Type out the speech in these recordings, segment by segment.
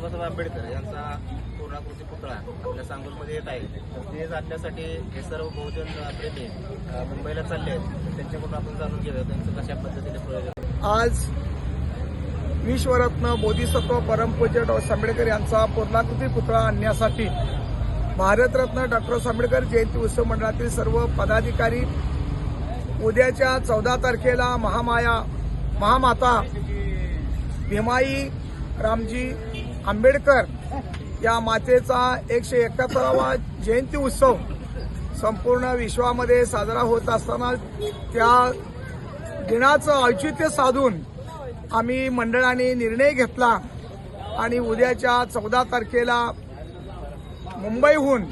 बाबासाहेब आंबेडकर यांचा पूर्णाकृती पुतळा आपल्या सांगोलमध्ये येत आहे. तर ते जाण्यासाठी हे सर्व बहुजन प्रेमी मुंबईला चालले आहेत. तर त्यांच्याकडून आपण जाणून घेऊया त्यांचं कशा पद्धतीने प्रयोजन. आज विश्वरत्न बोधिसत्व परमपूज्य डॉ. आंबेडकर यांचा पूर्णाकृती पुतळा आणण्यासाठी भारतरत्न डॉ. आंबेडकर जयंती उत्सव मंडळातील सर्व पदाधिकारी उद्याच्या 14 तारखेला महामाता भीमाई रामजी आंबेडकर या मातेचा 171वा जयंती उत्सव संपूर्ण विश्वामध्ये साजरा होत असताना त्या दिनाचं औचित्य साधून आम्ही मंडळाने निर्णय घेतला आणि उद्याच्या 14 तारखेला मुंबईहून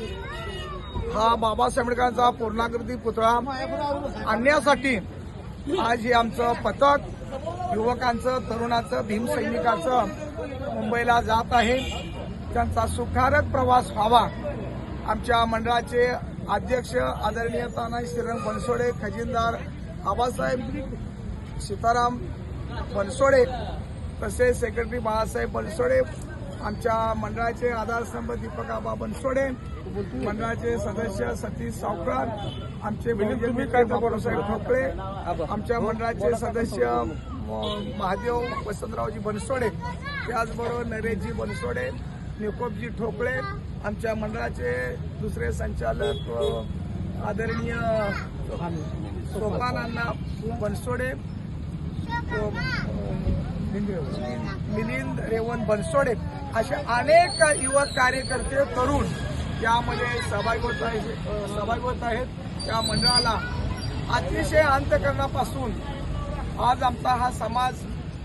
हा बाबासाहेब आंबेडकरांचा पूर्णाकृती पुतळा आणण्यासाठी आज हे आमचं पथक युवकांचं, तरुणाचं, भीमसैनिकाचं मुंबईला जात आहे. त्यांचा सुखारक प्रवास व्हावा. आमच्या मंडळाचे अध्यक्ष आदरणीय तानाजी श्रीरंग बनसोडे, खजिनदार आबासाहेब सीताराम बनसोडे, तसेच सेक्रेटरी बाळासाहेब बनसोडे, आमच्या मंडळाचे आधारस्तंभ दीपक आबा बनसोडे, मंडळाचे सदस्य सतीश सावकार, आमचे बहुजन विकास बाबासाहेब ठोकळे, आमच्या मंडळाचे सदस्य महादेव वसंतरावजी बनसोडे, त्याचबरोबर नरेशजी बनसोडे, निकोपजी ठोकळे, आमच्या मंडळाचे दुसरे संचालक आदरणीय सोपानांना बनसोडे, मिलिंद रेवण बनसोडे, असे अनेक युवक कार्यकर्ते तरुण यामध्ये सहभागी होत आहेत. त्या मंडळाला अतिशय अंतःकरणापासून आज आमचा हा समाज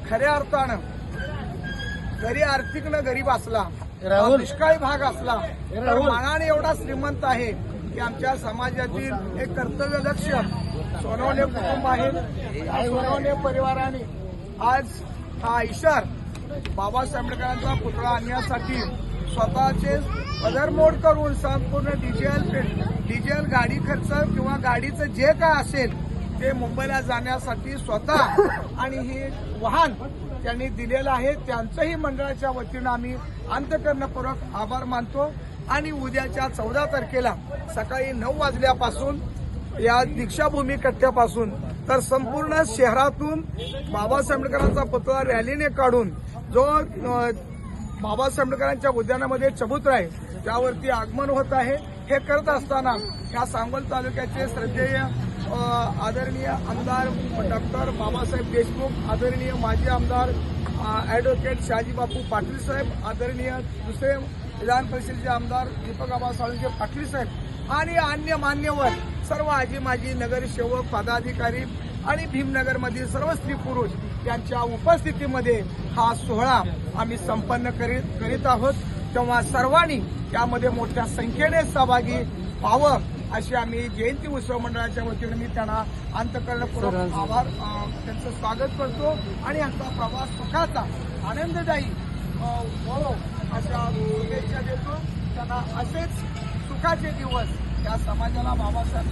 खऱ्या अर्थानं जरी आर्थिक न गरीब असला, दुष्काळी भाग असला, तर मनाने एवढा श्रीमंत आहे की आमच्या समाजातील एक कर्तव्यदक्ष सोनवणे कुटुंब आहे. सोनवणे परिवाराने आज हा इशार बाबासाहेब आंबेडकरांचा पुतळा आणण्यासाठी स्वतःचे पदरमोड करून संपूर्ण डिझेल गाडी खर्च किंवा गाडीचं जे काय असेल ते मुंबईला जाण्यासाठी स्वतः आणि हे वाहन त्यांनी दिलेलं आहे. त्यांचंही मंडळाच्या वतीनं आम्ही अंतःकरणपूर्वक आभार मानतो. आणि उद्याच्या 14 तारखेला सकाळी 9 वाजल्यापासून या दीक्षाभूमी कट्ट्यापासून तर संपूर्ण शहरातून बाबासाहेब आंबेडकरांचा पुतळा रॅलीने काढून जो बाबासाहेब आंबेडकरांच्या उद्यानामध्ये चबुतरा आहे त्यावरती आगमन होत आहे. हे करत असताना या सांगोल तालुक्याचे श्रद्धेय आदरणीय आमदार डॉक्टर बाबासाहेब देशमुख, आदरणीय माजी आमदार ॲडव्होकेट शहाजीबापू पाटील साहेब, आदरणीय दुसरे विधान परिषदेचे आमदार दीपक आबा साळुंखे पाटील साहेब आणि अन्य मान्यवर सर्व आजी माजी नगरसेवक, पदाधिकारी आणि भीमनगरमधील सर्व स्त्री पुरुष यांच्या उपस्थितीमध्ये हा सोहळा आम्ही संपन्न करीत आहोत. तेव्हा सर्वांनी त्यामध्ये मोठ्या संख्येने सहभागी व्हावं अशी आम्ही जयंती उत्सव मंडळाच्या वतीने मी त्यांना अंतःकरणपूर्वक आभार त्यांचं स्वागत करतो आणि आमचा प्रवास सुखाचा आनंददायी व्हावो अशा शुभेच्छा देतो. त्यांना असेच सुखाचे दिवस या समाजाला बाबासाहेब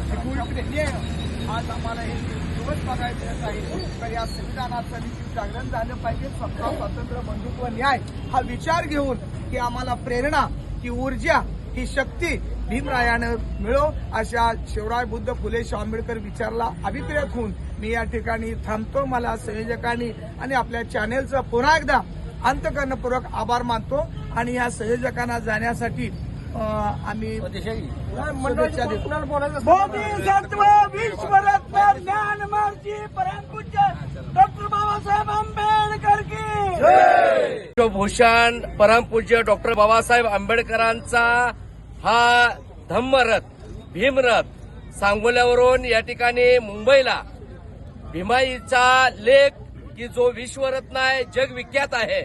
आज आम्हाला हे दिवस बघायचे आहे. तर या संविधानाचं देखील जागरण झालं पाहिजे. सत्ता, स्वातंत्र्य, बंधुत्व, न्याय हा विचार घेऊन ही आम्हाला प्रेरणा, ही ऊर्जा, ही शक्ती भीमरायानं मिळो अशा शिवराय बुद्ध फुले शाहू आंबेडकर विचारला अभिप्रेत होऊन मी या ठिकाणी थांबतो. मला संयोजकांनी आणि आपल्या चॅनेलचं पुन्हा एकदा अंतःकरणपूर्वक आभार मानतो आणि या संयोजकांना जाण्यासाठी आम्ही शुभेच्छा देतो. बोधिसत्व विश्वरत्न ज्ञानमार्गी परमपूज्य डॉक्टर बाबासाहेब आंबेडकर की विश्वभूषण परमपूज्य डॉक्टर बाबासाहेब आंबेडकरांचा हा धम्मरथ, भीमरथ सांगोल्यावरून या ठिकाणी मुंबईला भीमाईचा लेख की जो विश्वरत्न आहे, जगविख्यात आहे,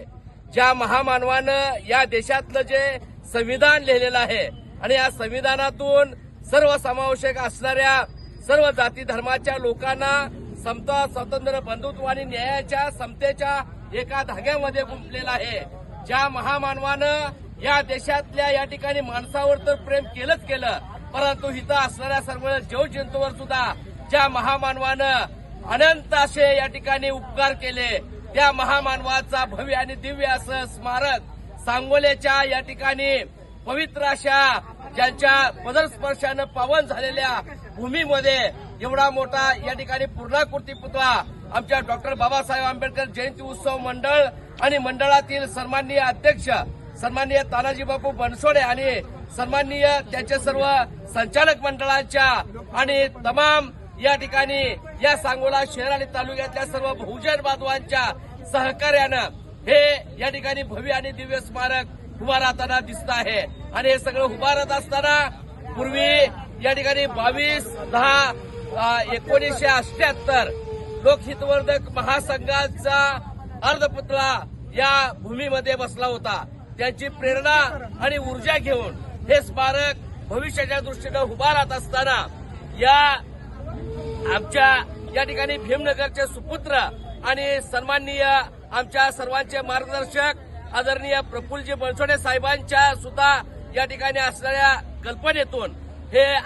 ज्या महामानवानं या देशातलं जे संविधान लिहिलेलं आहे आणि या संविधानातून सर्व समावेशक असणाऱ्या सर्व जाती धर्माच्या लोकांना समता, स्वातंत्र्य, बंधुत्व आणि न्यायाच्या समतेच्या एका धाग्यामध्ये गुंफलेला आहे. ज्या महामानवानं या देशातल्या या ठिकाणी माणसावर तर प्रेम केलंच केलं, परंतु इथं असणाऱ्या सर्व जीवजंतूवर सुद्धा ज्या महामानवानं अनंत असे या ठिकाणी उपकार केले, त्या महामानवाचा भव्य आणि दिव्य असं स्मारक सांगोल्याच्या या ठिकाणी पवित्र अशा ज्यांच्या पदरस्पर्शानं पावन झालेल्या भूमीमध्ये एवढा मोठा या ठिकाणी पूर्णाकृती पुतळा आमच्या डॉक्टर बाबासाहेब आंबेडकर जयंती उत्सव मंडळ आणि मंडळातील सन्माननीय अध्यक्ष सन्माननीय तानाजीबापू बनसोडे आणि सन्माननीय त्यांचे सर्व संचालक मंडळाच्या आणि तमाम या ठिकाणी या सांगोला शहर आणि तालुक्यातल्या सर्व बहुजन बांधवांच्या सहकार्यानं हे या ठिकाणी भव्य आणि दिव्य स्मारक उभा राहताना दिसत आहे. आणि हे सगळं उभा राहत असताना पूर्वी या ठिकाणी 22/10/1978 लोकहितवर्धक महासंघाचा अर्धपुतळा या भूमीमध्ये बसला होता. त्यांची प्रेरणा आणि ऊर्जा घेऊन हे स्मारक भविष्याच्या दृष्टीनं उभा राहत असताना या आमच्या या ठिकाणी भीमनगरचे सुपुत्र आणि सन्माननीय आमच्या सर्वांचे मार्गदर्शक आदरणीय प्रफुल्लजी बनसोडे साहेबांच्या सुद्धा या ठिकाणी असणाऱ्या कल्पनेतून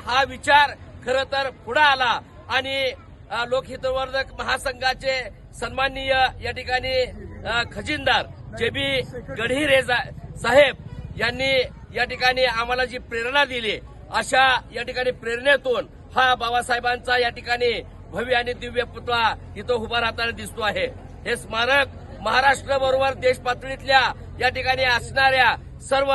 हा विचार खरं तर पुढे आला आणि लोकहितवर्धक महासंघाचे सन्माननीय या ठिकाणी खजिनदार जेबी गढीरे साहेब यांनी या ठिकाणी आम्हाला जी प्रेरणा दिली अशा या ठिकाणी प्रेरणेतून हा बाबासाहेबांचा या ठिकाणी भव्य आणि दिव्य पुतळा इथं उभा राहताना दिसतो आहे. हे स्मारक महाराष्ट्राबरोबर देश पातळीतल्या या ठिकाणी असणाऱ्या सर्व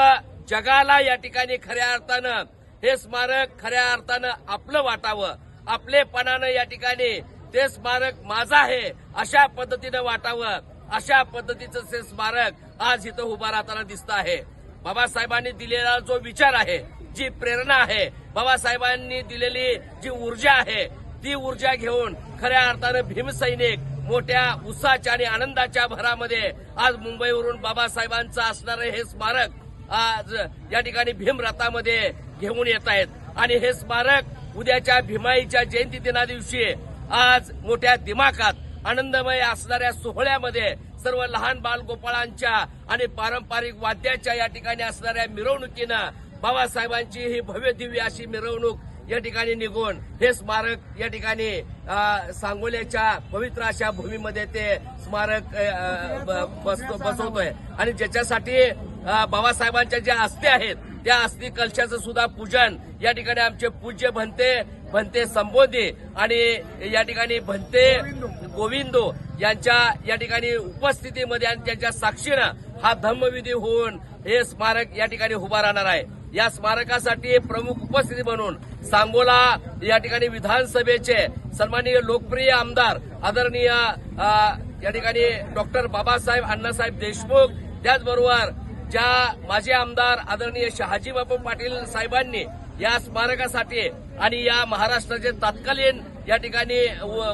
जगाला या ठिकाणी खऱ्या अर्थानं हे स्मारक खऱ्या अर्थानं आपलं वाटावं, आपलेपणानं या ठिकाणी ते स्मारक माझं आहे अशा पद्धतीनं वाटावं, अशा पद्धतीचं ते स्मारक आज इथं उभा राहताना दिसतं आहे. बाबासाहेबांनी दिलेला जो विचार आहे, जी प्रेरणा आहे, बाबासाहेबांनी दिलेली जी ऊर्जा आहे, ती ऊर्जा घेऊन खऱ्या अर्थानं भीमसैनिक मोठ्या उत्साहाच्या आणि आनंदाच्या भरामध्ये आज मुंबईवरून बाबासाहेबांचं असणारं हे स्मारक आज या ठिकाणी भीमरथामध्ये घेऊन येत आहेत. आणि हे स्मारक उद्याच्या भीमाईच्या जयंती दिना दिवशी आज मोठ्या दिमाखात आनंदमय असणाऱ्या सोहळ्यामध्ये सर्व लहान बालगोपाळांच्या आणि पारंपरिक वाद्याच्या या ठिकाणी असणाऱ्या मिरवणुकीनं बाबासाहेबांची ही भव्य दिव्य अशी मिरवणूक या ठिकाणी निघून हे स्मारक या ठिकाणी सांगोल्याच्या पवित्र अशा भूमीमध्ये ते स्मारक बसवतोय. आणि ज्याच्यासाठी बाबासाहेबांच्या ज्या अस्थी आहेत त्या अस्थी कलशाचं सुद्धा पूजन या ठिकाणी आमचे पूज्य भंते संबोधी आणि या ठिकाणी भंते गोविंदो यांच्या या ठिकाणी उपस्थितीमध्ये आणि त्यांच्या साक्षीनं हा धम्मविधी होऊन हे स्मारक या ठिकाणी उभा राहणार आहे. या स्मारकासाठी प्रमुख उपस्थिती म्हणून सांगोला या ठिकाणी विधानसभेचे सन्माननीय लोकप्रिय आमदार आदरणीय या ठिकाणी डॉक्टर बाबासाहेब अण्णासाहेब देशमुख, त्याचबरोबर ज्या माजी आमदार आदरणीय शहाजीबापू पाटील साहेबांनी या स्मारकासाठी आणि या महाराष्ट्राचे तत्कालीन या ठिकाणी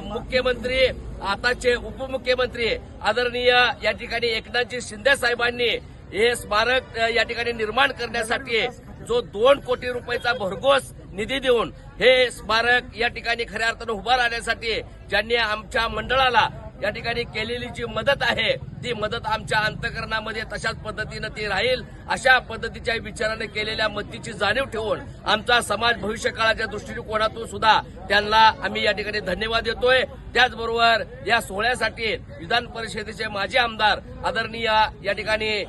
मुख्यमंत्री आताचे उपमुख्यमंत्री आदरणीय या ठिकाणी एकनाथजी शिंदे साहेबांनी हे स्मारक या ठिकाणी निर्माण करण्यासाठी जो 2 कोटी रुपयाचा भरघोस निधी देऊन हे स्मारक या ठिकाणी खऱ्या अर्थानं उभा राहण्यासाठी ज्यांनी आमच्या मंडळाला या ठिकाणी केलेली जी मदत आहे ती मदत आमच्या अंतःकरणामध्ये तशाच पद्धतीनं ती राहील अशा पद्धतीच्या विचाराने केलेल्या मदतीची जाणीव ठेवून आमचा समाज भविष्य काळाच्या दृष्टिकोनातून सुद्धा त्यांना आम्ही या ठिकाणी धन्यवाद देतोय. त्याचबरोबर या सोहळ्यासाठी विधान परिषदेचे माजी आमदार आदरणीय या ठिकाणी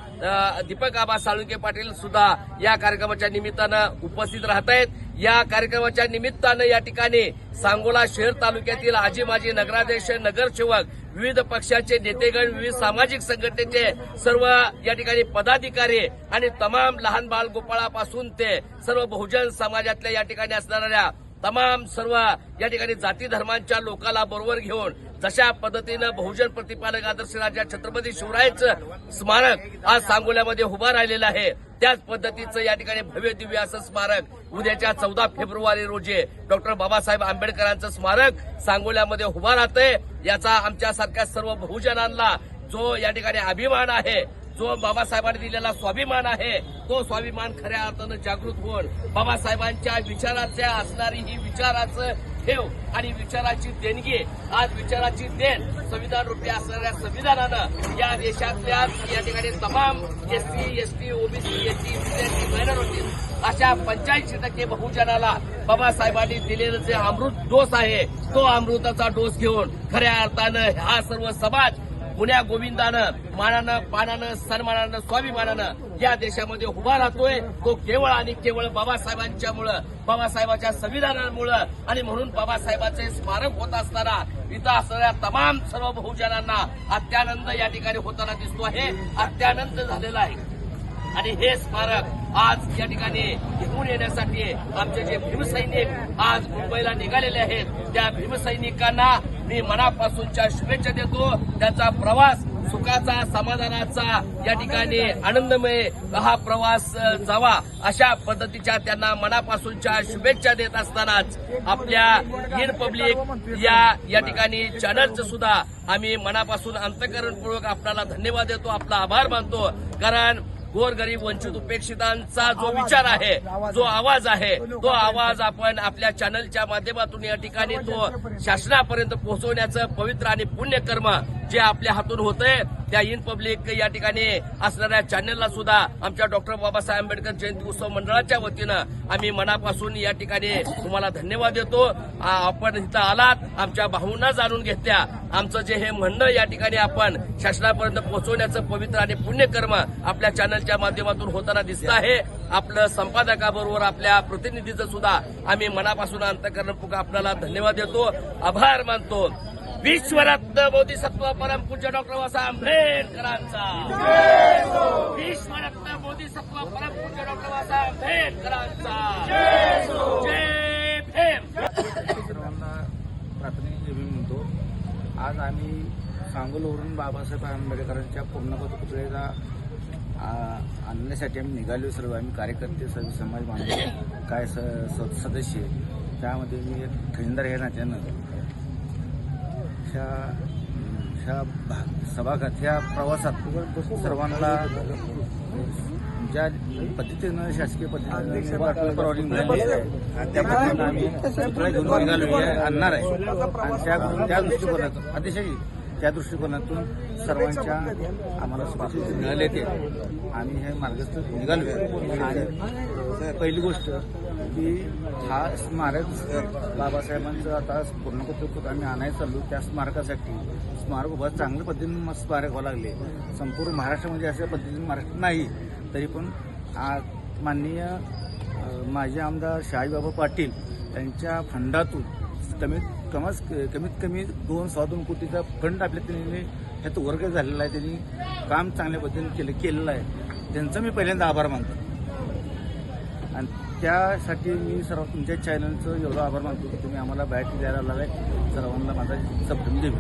दीपक आबा साळुंके पाटील सुद्धा या कार्यक्रमाच्या निमित्तानं उपस्थित राहत आहेत. या कार्यक्रमाच्या निमित्तानं या ठिकाणी सांगोला शहर तालुक्यातील आजी माजी नगराध्यक्ष, नगरसेवक, विविध पक्षाचे नेतेगण, विविध सामाजिक संघटनेचे सर्व या ठिकाणी पदाधिकारी आणि तमाम लहान बालगोपाळापासून ते सर्व बहुजन समाजातल्या या ठिकाणी असणाऱ्या तमाम सर्व या ठिकाणी जाती धर्मांच्या लोकांना बरोबर घेऊन जशा पद्धतीनं बहुजन प्रतिपादक आदर्श राजा छत्रपती शिवरायांचं स्मारक आज सांगोल्यामध्ये उभा राहिलेलं आहे, त्याच पद्धतीचं या ठिकाणी भव्य दिव्य असं स्मारक उद्याच्या 14 फेब्रुवारी रोजी डॉक्टर बाबासाहेब आंबेडकरांचं स्मारक सांगोल्यामध्ये उभा राहतंय. याचा आमच्यासारख्या सर्व बहुजनांना जो या ठिकाणी अभिमान आहे, जो बाबासाहेबांनी दिलेला स्वाभिमान आहे, तो स्वाभिमान खऱ्या अर्थानं जागृत होऊन बाबासाहेबांच्या विचाराच्या असणारी ही विचाराचं ठेव आणि विचाराची देणगी, आज विचाराची देण संविधान रूपी असणाऱ्या संविधानानं या देशातल्या या ठिकाणी तमाम एससी, एसटी, ओबीसी, एसटी, विद्यार्थी, मायनॉरिटी अशा 85% बहुजनाला बाबासाहेबांनी दिलेलं जे अमृत डोस आहे तो अमृताचा डोस घेऊन खऱ्या अर्थानं हा सर्व समाज पुण्या गोविंदानं मानानं पानानं सन्मानानं स्वाभिमानानं या देशामध्ये उभा राहतोय तो केवळ आणि केवळ बाबासाहेबांच्यामुळं, बाबासाहेबांच्या संविधानामुळं आणि म्हणून बाबासाहेबांचे स्मारक होत असताना इथं असणाऱ्या तमाम सर्व बहुजनांना अत्यानंद या ठिकाणी होताना दिसतो आहे. अत्यानंद झालेला आहे आणि हे स्मारक आज या ठिकाणी घेऊन येण्यासाठी आमचे जे भीमसैनिक आज मुंबईला निघालेले आहेत त्या भीमसैनिकांना मी मनापासूनच्या शुभेच्छा देतो. त्यांचा प्रवास सुखाचा, समाधानाचा, या ठिकाणी आनंदमय हा प्रवास जावा अशा पद्धतीच्या त्यांना मनापासूनच्या शुभेच्छा देत असतानाच आपल्या इन पब्लिक या ठिकाणी चॅनलचं सुद्धा आम्ही मनापासून अंतःकरणपूर्वक आपल्याला धन्यवाद देतो, आपला आभार मानतो. कारण गोरगरीब वंचित उपेक्षितांचा जो विचार आहे, जो आवाज आहे, तो आवाज आपण आपल्या चॅनलच्या माध्यमातून या ठिकाणी तो शासनापर्यंत पोहोचवण्याचं पवित्र आणि पुण्यकर्म जे आपल्या हातून होतंय त्या इन पब्लिक या ठिकाणी असणाऱ्या चॅनलला सुद्धा आमच्या डॉक्टर बाबासाहेब आंबेडकर जयंती उत्सव मंडळाच्या वतीनं आम्ही मनापासून या ठिकाणी तुम्हाला धन्यवाद देतो. आपण इथं आलात, आमच्या भावना जाणून घेतल्या, आमचं जे हे म्हणणं या ठिकाणी आपण शासनापर्यंत पोहोचवण्याचं पवित्र आणि पुण्यकर्म आपल्या चॅनलच्या माध्यमातून होताना दिसत आहे. आपलं संपादकाबरोबर आपल्या प्रतिनिधीचं सुद्धा आम्ही मनापासून अंतःकरणपूर्वक आपल्याला धन्यवाद देतो, आभार मानतो. विश्वरत्न बोधिसत्व परमपूज्य डॉक्टर बाबासाहेब आंबेडकरांचा, विश्वरत्न बोधिसत्व परमपूज्य डॉक्टर बाबासाहेब आंबेडकरांचा जय भीम. सर्वांना प्राथमिक जय भीम म्हणतो. आज आम्ही सांगोलवरून बाबासाहेब आंबेडकरांच्या पूर्णपद पुतळ्याला आणण्यासाठी आम्ही निघालो. सर्व आम्ही कार्यकर्ते, सर्व समाज बांधव, काय सदस्य, त्यामध्ये मी एक खजिनदार या नात्यानं ह्या प्रवासात सर्वांना ज्या पद्धतीनं शासकीय पद्धतीनं परवानगी मिळाली आहे त्या पद्धतीनं आम्ही पुतळा घेऊन निघालो आणणार आहे. आणि त्या दृष्टिकोनातून अतिशय त्या दृष्टिकोनातून सर्वांच्या आम्हाला शुभेच्छा मिळाले ते आम्ही हे मार्गस्थ निघालो. आणि पहिली गोष्ट की हा स्मारक बाबासाहेबांचं आता पूर्णपणे आम्ही आणायला चाललो. त्या स्मारकासाठी स्मारक उभा चांगल्या पद्धतीने स्मारक व्हावं लागले. संपूर्ण महाराष्ट्रामध्ये अशा पद्धतीने महाराष्ट्र नाही, तरी पण माननीय माजी आमदार शहाजीबाबा पाटील यांच्या फंडातून कमीत कमी 2-2.25 कोटीचा फंड आपल्या त्यांनी ह्यात वर्ग झालेला आहे. त्यांनी काम चांगल्या पद्धतीने केलेलं आहे. त्यांचा मी पहिल्यांदा आभार मानतो. आणि त्यासाठी मी सर्व तुमच्या चॅनलचं एवढं आभार मानतो की तुम्ही आम्हाला बाहेर द्यायला लागलाय. सर्वांना माझा शब्द देऊ.